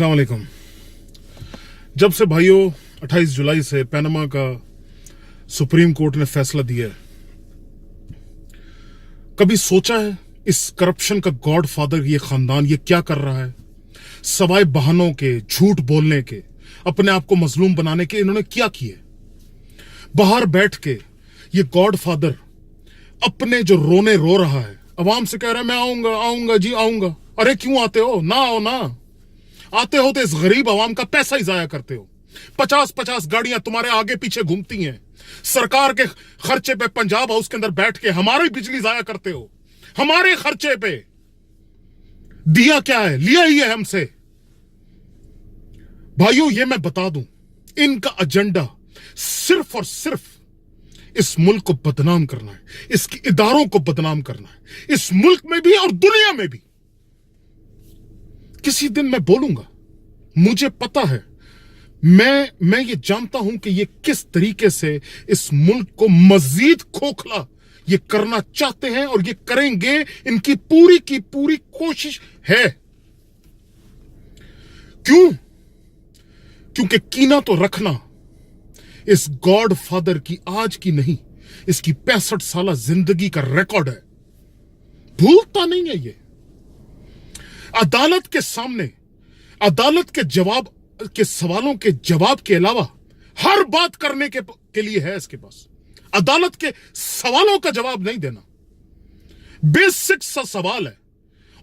अस्सलाम वालेकुम। जब से भाइयों 28 जुलाई से पनामा का सुप्रीम कोर्ट ने फैसला दिया है, कभी सोचा है इस करप्शन का गॉडफादर ये खानदान ये क्या कर रहा है? सवाए बहानों के, झूठ बोलने के, अपने आप को मजलूम बनाने के इन्होंने क्या किए? बाहर बैठ के ये गॉडफादर अपने जो रोने रो रहा है, अवाम से कह रहा है मैं आऊंगा आऊंगा जी आऊंगा। अरे क्यों आते हो? ना आओ ना। आते हो तो इस गरीब अवाम का पैसा ही जाया करते हो। 50-50 गाड़ियां तुम्हारे आगे पीछे घूमती हैं। सरकार के खर्चे पे पंजाब हाउस के अंदर बैठ के हमारी बिजली जाया करते हो, हमारे खर्चे पे। दिया क्या है? लिया ही है हमसे। भाइयों ये मैं बता दूं, इनका एजेंडा सिर्फ और सिर्फ इस मुल्क को बदनाम करना है, इसके इदारों को बदनाम करना है, इस मुल्क में भी और दुनिया में भी। किसी दिन मैं बोलूंगा, मुझे पता है, मैं ये जानता हूं कि ये किस तरीके से इस मुल्क को मजीद खोखला ये करना चाहते हैं और ये करेंगे। इनकी पूरी की पूरी कोशिश है। क्यों? क्योंकि कीना तो रखना इस गॉड फादर की आज की नहीं, इसकी 65 साल जिंदगी का रिकॉर्ड है। भूलता नहीं है ये। अदालत के सामने, अदालत के जवाब के सवालों के जवाब के अलावा हर बात करने के लिए है इसके पास। अदालत के सवालों का जवाब नहीं देना बेसिक सा सवाल है।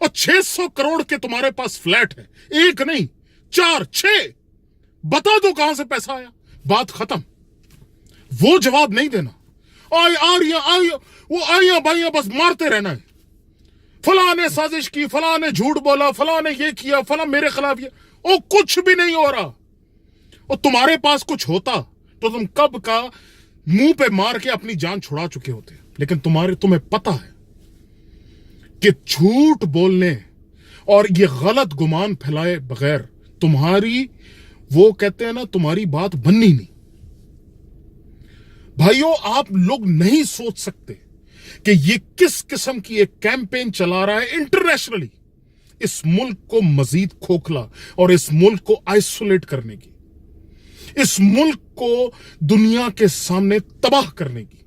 और 600 करोड़ के तुम्हारे पास फ्लैट है, एक नहीं 4 6, बता दो कहां से पैसा आया, बात खत्म। वो जवाब नहीं देना। वो आइया भाइया बस मारते रहना है। फला ने साजिश की, फला ने झूठ बोला, फला ने ये किया, फला मेरे खिलाफ ये। ओ कुछ भी नहीं हो रहा। और तुम्हारे पास कुछ होता तो तुम कब का मुंह पे मार के अपनी जान छुड़ा चुके होते। लेकिन तुम्हें पता है कि झूठ बोलने और ये गलत गुमान फैलाए बगैर तुम्हारी, वो कहते हैं ना, तुम्हारी बात बननी नहीं। भाइयों आप लोग नहीं सोच सकते कि ये किस किस्म की एक कैंपेन चला रहा है इंटरनेशनली, इस मुल्क को मजीद खोखला और इस मुल्क को आइसोलेट करने की, इस मुल्क को दुनिया के सामने तबाह करने की,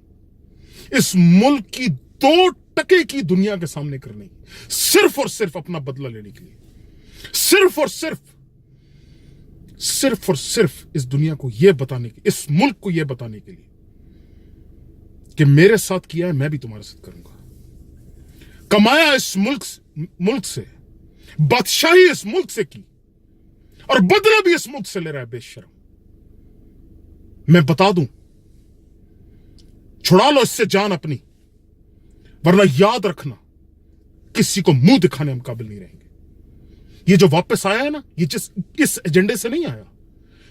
इस मुल्क की 2% की दुनिया के सामने करने की, सिर्फ और सिर्फ अपना बदला लेने के लिए, सिर्फ और सिर्फ इस दुनिया को यह बताने के, इस मुल्क को यह बताने के लिए कि मेरे साथ किया है मैं भी तुम्हारे साथ करूंगा। कमाया इस मुल्क से, बादशाही इस मुल्क से की और बदला भी इस मुल्क से ले रहा है बेशर्म। मैं बता दूं, छुड़ा लो इससे जान अपनी, वरना याद रखना किसी को मुंह दिखाने हम काबिल नहीं रहेंगे। ये जो वापस आया है ना, ये इस एजेंडे से नहीं आया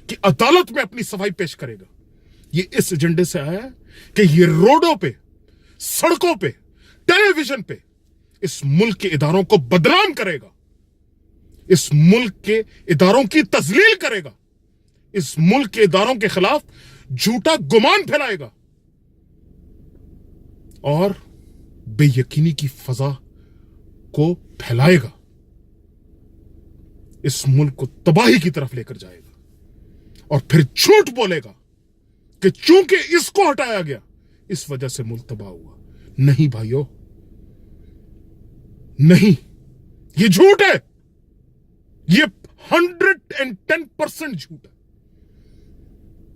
कि अदालत में अपनी सफाई पेश करेगा। ये इस एजेंडे से आया है कि ये रोडों पे, सड़कों पे, टेलीविजन पे इस मुल्क के इदारों को बदनाम करेगा, इस मुल्क के इदारों की तजलील करेगा, इस मुल्क के इदारों के खिलाफ झूठा गुमान फैलाएगा और बेयकीनी की फजा को फैलाएगा, इस मुल्क को तबाही की तरफ लेकर जाएगा और फिर झूठ बोलेगा कि चूंकि इसको हटाया गया इस वजह से मुल्क तबाह हुआ। नहीं भाइयों, नहीं, ये झूठ है, ये 110% झूठ है।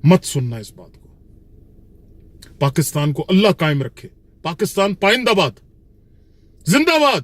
मत सुनना इस बात को। पाकिस्तान को अल्लाह कायम रखे। पाकिस्तान पाइंदाबाद, जिंदाबाद।